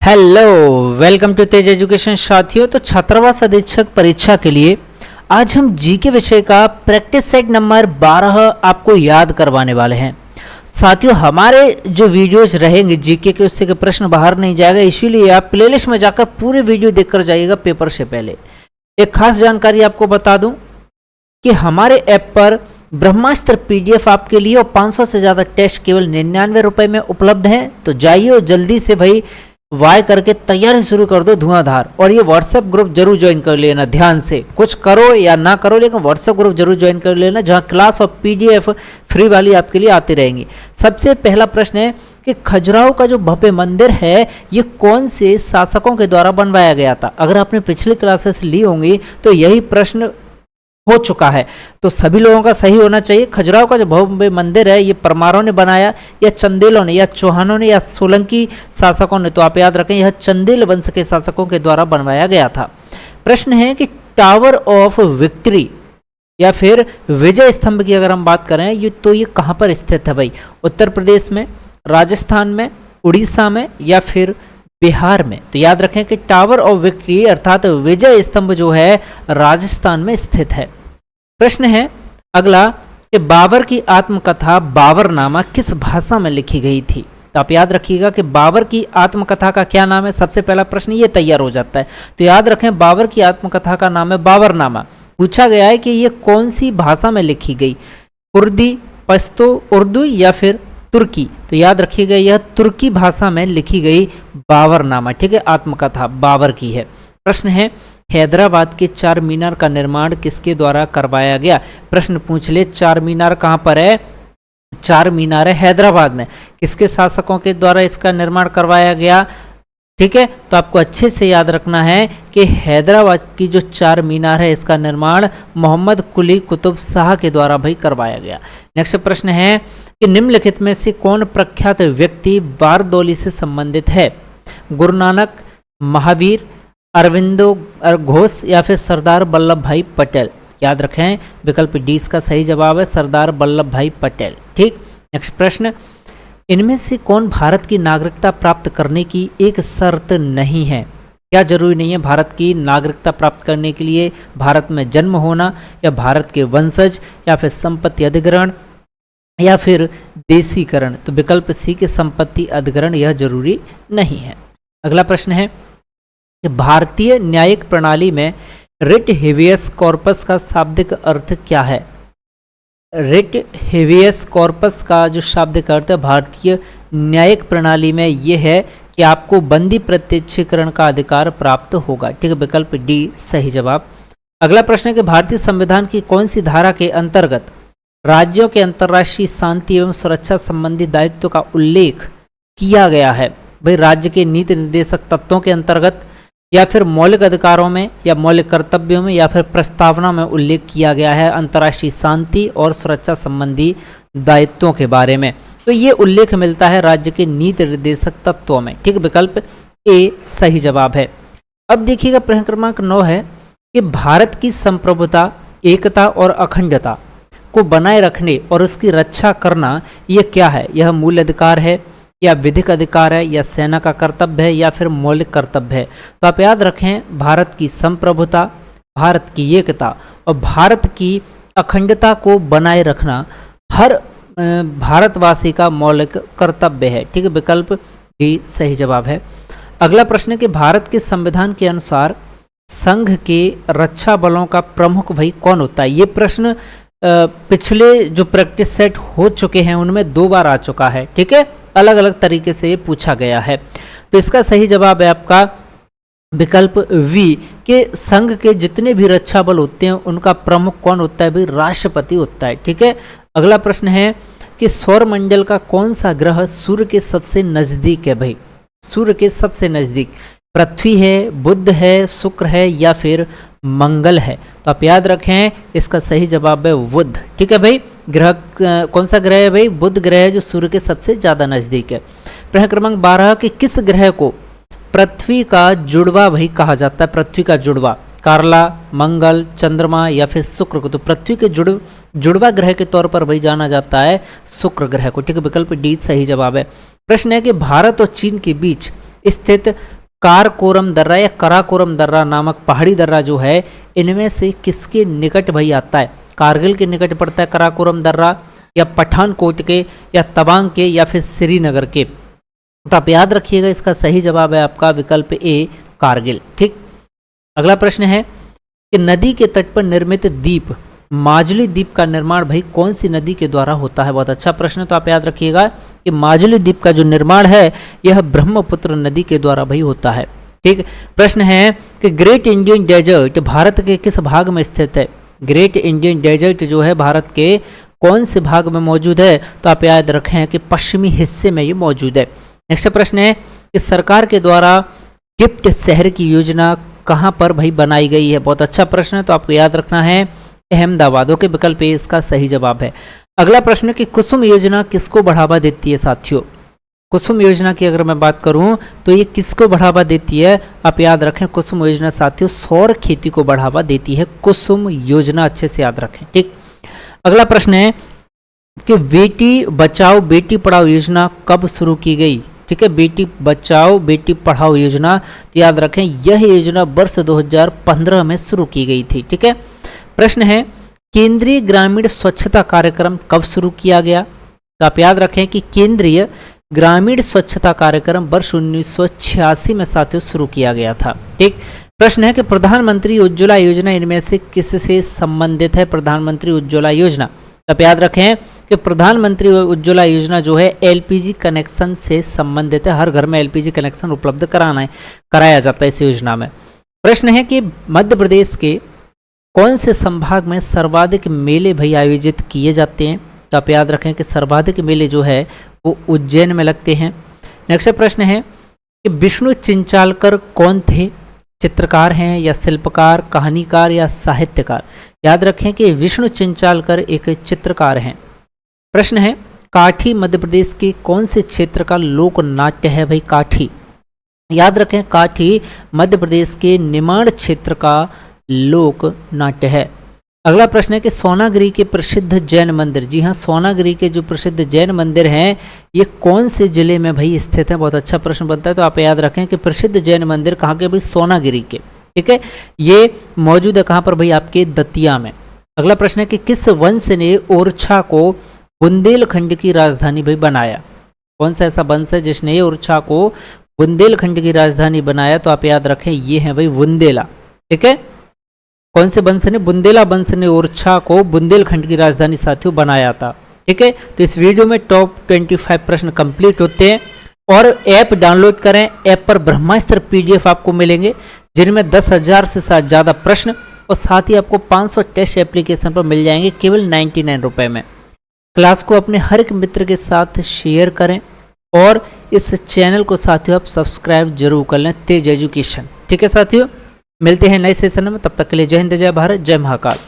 Hello, welcome to Tej education. साथियों, तो छात्रावास अधीक्षक परीक्षा के लिए आज हम जीके विषय का प्रैक्टिस सेट नंबर 12 आपको याद करवाने वाले हैं। साथियों, हमारे जो वीडियोस रहेंगे जीके के, उससे के प्रश्न बाहर नहीं जाएगा, इसीलिए आप प्लेलिस्ट में जाकर पूरे वीडियो देखकर जाइएगा पेपर से पहले। एक खास जानकारी आपको बता दूं कि हमारे ऐप पर ब्रह्मास्त्र पीडीएफ आपके लिए और 500 से ज़्यादा टेस्ट केवल 99 रुपये में उपलब्ध हैं। तो जाइए और जल्दी से भाई वाय करके तैयारी शुरू कर दो धुआंधार। और ये व्हाट्सएप ग्रुप जरूर ज्वाइन कर लेना, ध्यान से, कुछ करो या ना करो लेकिन व्हाट्सएप ग्रुप जरूर ज्वाइन कर लेना, जहां क्लास और पीडीएफ फ्री वाली आपके लिए आती रहेंगी। सबसे पहला प्रश्न है कि खजुराहो का जो भव्य मंदिर है ये कौन से शासकों के द्वारा बनवाया गया था। अगर आपने पिछली क्लासेस ली होंगी तो यही प्रश्न हो चुका है, तो सभी लोगों का सही होना चाहिए। खजुराहो का जो भव्य मंदिर है ये परमारों ने बनाया या चंदेलों ने या चौहानों ने या सोलंकी शासकों ने। तो आप याद रखें यह चंदेल वंश के शासकों के द्वारा बनवाया गया था। प्रश्न है कि टावर ऑफ विक्ट्री या फिर विजय स्तंभ की अगर हम बात करें ये तो ये कहाँ पर स्थित है भाई? उत्तर प्रदेश में, राजस्थान में, उड़ीसा में या फिर बिहार में? तो याद रखें कि टावर ऑफ विक्ट्री अर्थात विजय स्तंभ जो है राजस्थान में स्थित है। प्रश्न है अगला कि बाबर की आत्मकथा बाबरनामा किस भाषा में लिखी गई थी? तो आप याद रखिएगा कि बाबर की आत्मकथा का क्या नाम है। सबसे पहला प्रश्न ये तैयार हो जाता है। तो याद रखें बाबर की आत्मकथा का नाम है बाबरनामा। पूछा गया है कि ये कौन सी भाषा में लिखी गई, कुर्दी, पश्तो, उर्दू या फिर तुर्की? तो याद रखिएगा यह तुर्की भाषा में लिखी गई बाबरनामा, ठीक है, आत्मकथा बाबर की है। प्रश्न है हैदराबाद के चार मीनार का निर्माण किसके द्वारा करवाया गया? प्रश्न पूछ ले चार मीनार कहाँ पर है? चार मीनार है हैदराबाद में। किसके शासकों के द्वारा इसका निर्माण करवाया गया? ठीक है, तो आपको अच्छे से याद रखना है कि हैदराबाद की जो चार मीनार है इसका निर्माण मोहम्मद कुली कुतुब शाह के द्वारा भाई करवाया गया। नेक्स्ट प्रश्न है कि निम्नलिखित में से कौन प्रख्यात व्यक्ति बारदौली से संबंधित है? गुरु नानक, महावीर, अरविंदो घोष या फिर सरदार वल्लभ भाई पटेल? याद रखें विकल्प डी इसका सही जवाब है, सरदार वल्लभ भाई पटेल। ठीक, नेक्स्ट प्रश्न, इनमें से कौन भारत की नागरिकता प्राप्त करने की एक शर्त नहीं है? क्या जरूरी नहीं है भारत की नागरिकता प्राप्त करने के लिए भारत में जन्म होना या भारत के वंशज या फिर संपत्ति अधिग्रहण या फिर देशीकरण? तो विकल्प सी के संपत्ति अधिग्रहण यह जरूरी नहीं है। अगला प्रश्न है कि भारतीय न्यायिक प्रणाली में रिट हेवियस कॉर्पस का शाब्दिक अर्थ क्या है? रिट हेवियस कॉर्पस का जो शाब्दिक अर्थ है भारतीय न्यायिक प्रणाली में यह है कि आपको बंदी प्रत्यक्षीकरण का अधिकार प्राप्त होगा। ठीक है, विकल्प डी सही जवाब। अगला प्रश्न है कि भारतीय संविधान की कौन सी धारा के अंतर्गत राज्यों के अंतर्राष्ट्रीय शांति एवं सुरक्षा संबंधी दायित्व का उल्लेख किया गया है? भाई राज्य के नीति निर्देशक तत्वों के अंतर्गत या फिर मौलिक अधिकारों में या मौलिक कर्तव्यों में या फिर प्रस्तावना में उल्लेख किया गया है अंतर्राष्ट्रीय शांति और सुरक्षा संबंधी दायित्वों के बारे में? तो ये उल्लेख मिलता है राज्य के नीति निर्देशक तत्वों में। ठीक, विकल्प ए सही जवाब है। अब देखिएगा प्रश्न क्रमांक 9 है कि भारत की संप्रभुता, एकता और अखंडता को बनाए रखने और उसकी रक्षा करना यह क्या है? यह मूल अधिकार है या विधिक अधिकार है या सेना का कर्तव्य है या फिर मौलिक कर्तव्य है? तो आप याद रखें भारत की संप्रभुता, भारत की एकता और भारत की अखंडता को बनाए रखना हर भारतवासी का मौलिक कर्तव्य है। ठीक है, विकल्प डी सही जवाब है। अगला प्रश्न है कि भारत के संविधान के अनुसार संघ के रक्षा बलों का प्रमुख भाई कौन होता है? ये प्रश्न पिछले जो प्रैक्टिस सेट हो चुके हैं उनमें 2 बार आ चुका है। ठीक है, अलग अलग तरीके से ये पूछा गया है। तो इसका सही जवाब है आपका विकल्प वी के संघ के जितने भी रक्षा बल होते हैं उनका प्रमुख कौन होता है? भाई राष्ट्रपति होता है। ठीक है, अगला प्रश्न है कि सौर मंडल का कौन सा ग्रह सूर्य के सबसे नजदीक है? भाई सूर्य के सबसे नजदीक पृथ्वी है, बुध है, शुक्र है या फिर मंगल है? तो आप याद रखें इसका सही जवाब है बुध। ठीक है भाई, ग्रह कौन सा ग्रह है? भाई बुध ग्रह है जो सूर्य के सबसे ज्यादा नजदीक है। प्रश्न क्रमांक 12 कि किस ग्रह को पृथ्वी का जुड़वा भाई कहा जाता है? पृथ्वी का जुड़वा कार्ला, मंगल, चंद्रमा या फिर शुक्र को? तो पृथ्वी के जुड़वा ग्रह के तौर पर भाई जाना जाता है शुक्र ग्रह को। ठीक है, विकल्प डी सही जवाब है। प्रश्न है कि भारत और चीन के बीच स्थित कारकोरम दर्रा या कराकोरम दर्रा नामक पहाड़ी दर्रा जो है, इनमें से किसके निकट भाई आता है? कारगिल के निकट पड़ता है कराकोरम दर्रा, या पठानकोट के, या तवांग के, या फिर श्रीनगर के? तो आप याद रखिएगा, इसका सही जवाब है आपका विकल्प ए, कारगिल। ठीक। अगला प्रश्न है कि नदी के तट पर निर्मित द्वीप माजुली द्वीप का निर्माण भाई कौन सी नदी के द्वारा होता है? बहुत अच्छा प्रश्न। तो आप याद रखिएगा कि माजुली द्वीप का जो निर्माण है यह ब्रह्मपुत्र नदी के द्वारा भाई होता है। ठीक। प्रश्न है कि ग्रेट इंडियन डेजर्ट भारत के किस भाग में स्थित है? ग्रेट इंडियन डेजर्ट जो है भारत के कौन से भाग में मौजूद है? तो आप याद रखें कि पश्चिमी हिस्से में ये मौजूद है। नेक्स्ट प्रश्न है कि सरकार के द्वारा गिफ्ट शहर की योजना कहाँ पर भाई बनाई गई है? बहुत अच्छा प्रश्न है। तो आपको याद रखना है अहमदाबाद। ओके, विकल्प ए इसका सही जवाब है। अगला प्रश्न है कि कुसुम योजना किसको बढ़ावा देती है साथियों? कुसुम योजना की अगर मैं बात करूं तो ये किसको बढ़ावा देती है? आप याद रखें, कुसुम योजना साथियों सौर खेती को बढ़ावा देती है। कुसुम योजना अच्छे से याद रखें। ठीक। अगला प्रश्न है कि बेटी बचाओ बेटी पढ़ाओ योजना कब शुरू की गई? ठीक है, बेटी बचाओ बेटी पढ़ाओ योजना, तो याद रखें यह योजना वर्ष 2015 में शुरू की गई थी। ठीक है। प्रश्न है केंद्रीय ग्रामीण स्वच्छता कार्यक्रम कब शुरू किया गया? तो आप याद रखें कि केंद्रीय ग्रामीण स्वच्छता कार्यक्रम वर्ष 1986 में साथियों शुरू किया गया था। ठीक। प्रश्न है कि प्रधानमंत्री उज्ज्वला योजना इनमें से किससे संबंधित है? प्रधानमंत्री उज्ज्वला योजना, तो आप याद रखें कि प्रधानमंत्री उज्ज्वला योजना जो है एलपीजी कनेक्शन से संबंधित है। हर घर में एलपीजी कनेक्शन उपलब्ध कराया जाता है इस योजना में। प्रश्न है कि मध्य प्रदेश के कौन से संभाग में सर्वाधिक मेले भाई आयोजित किए जाते हैं? तो आप याद रखें कि सर्वाधिक मेले जो है वो उज्जैन में लगते हैं। नेक्स्ट प्रश्न है कि विष्णु चिंचालकर कौन थे? चित्रकार हैं या शिल्पकार, कहानीकार या साहित्यकार? याद रखें कि विष्णु चिंचालकर एक चित्रकार हैं। प्रश्न है काठी मध्य प्रदेश के कौन से क्षेत्र का लोक नाट्य है भाई? काठी, याद रखें काठी मध्य प्रदेश के निमाड़ क्षेत्र का लोक नाट्य है। अगला प्रश्न है कि सोनागिरी के प्रसिद्ध जैन मंदिर, जी हाँ, सोनागिरी के जो प्रसिद्ध जैन मंदिर हैं ये कौन से जिले में भाई स्थित है? बहुत अच्छा प्रश्न बनता है। तो आप याद रखें कि प्रसिद्ध जैन मंदिर कहाँ के भाई? सोनागिरी के। ठीक है, ये मौजूद है कहाँ पर भाई? आपके दतिया में। अगला प्रश्न है कि किस वंश ने ओरछा को बुंदेलखंड की राजधानी भाई बनाया? कौन सा ऐसा वंश है जिसने ओरछा को बुंदेलखंड की राजधानी बनाया? तो आप याद रखें ये है भाई बुंदेला। ठीक है, कौन से वंश ने? बुंदेला वंश ने ओरछा को बुंदेलखंड की राजधानी साथियों बनाया था। ठीक है, तो इस वीडियो में टॉप 25 प्रश्न कंप्लीट होते हैं। और ऐप डाउनलोड करें, ऐप पर ब्रह्मास्त्र पीडीएफ आपको मिलेंगे जिनमें 10,000 से ज़्यादा प्रश्न और साथ ही आपको 500 टेस्ट एप्लीकेशन पर मिल जाएंगे केवल 99 रुपये में। क्लास को अपने हर एक मित्र के साथ शेयर करें और इस चैनल को साथियों आप सब्सक्राइब जरूर कर लें, तेज एजुकेशन। ठीक है साथियों, मिलते हैं नए सेशन में, तब तक के लिए जय हिंद, जय भारत, जय महाकाल।